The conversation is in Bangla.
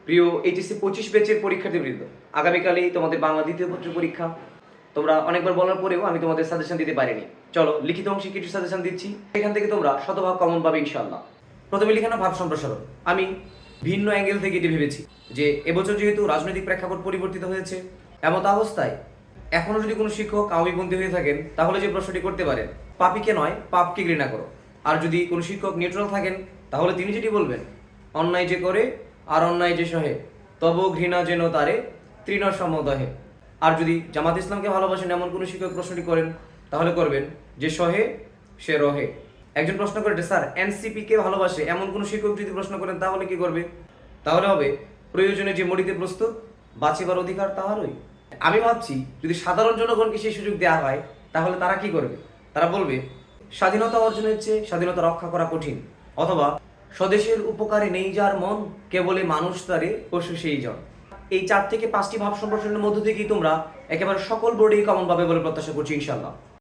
প্রিয় এইচএসসি 25 ব্যাচের পরীক্ষার্থীবৃন্দ, আগামীকালই তোমাদের বাংলা দ্বিতীয় পত্র পরীক্ষা। তোমরা অনেকবার বলার পরেও আমি তোমাদের সাজেশন দিতে পারিনি। চলো লিখিত অংশে কিছু সাজেশন দিচ্ছি, এখান থেকে তোমরা শতভাগ কমন পাবে ইনশাআল্লাহ। প্রথমে লিখে নাও ভাব সম্প্রসারণ। আমি ভিন্ন অ্যাঙ্গেল থেকে এটি ভেবেছি যে এবছর যেহেতু রাজনৈতিক প্রেক্ষাপট পরিবর্তিত হয়েছে, এমত অবস্থায় এখনো যদি কোনো শিক্ষক আওয়ামীপন্থী হয়ে থাকেন, তাহলে যে প্রশ্নটি করতে পারেন, পাপীকে নয় পাপকে ঘৃণা করো। আর যদি কোনো শিক্ষক নিউট্রাল থাকেন, তাহলে তিনি যেটি বলবেন, অন্যায় যে করে আর অন্যায় যে সহে, তব ঘৃণা যেন তারে তৃণ সমদহে। আর যদি জামাত ইসলামকে ভালোবাসেন এমন কোনো শিক্ষক প্রশ্নটি করেন, তাহলে করবেন যে সহে সে রহে। একজন প্রশ্ন করে স্যার এনসিপি কে ভালোবাসে এমন কোনো শিক্ষক যদি প্রশ্ন করেন, তাহলে কি করবে? তাহলে হবে প্রয়োজনে যে মরিতে প্রস্তুত, বাঁচিবার অধিকার তাহারই। আমি ভাবছি যদি সাধারণ জনগণকে সেই সুযোগ দেওয়া হয়, তাহলে তারা কি করবে? তারা বলবে স্বাধীনতা অর্জনের চেয়ে স্বাধীনতা রক্ষা করা কঠিন, অথবা স্বদেশের উপকারে নেই যার মন, কেবলে মানুষ তারে পশু সেই জন। এই 4 থেকে 5টি ভাব সম্প্রসারণের মধ্য থেকেই তোমরা একেবারে সকল বোর্ডেই কমন পাবে বলে প্রত্যাশা করছি ইনশাআল্লাহ।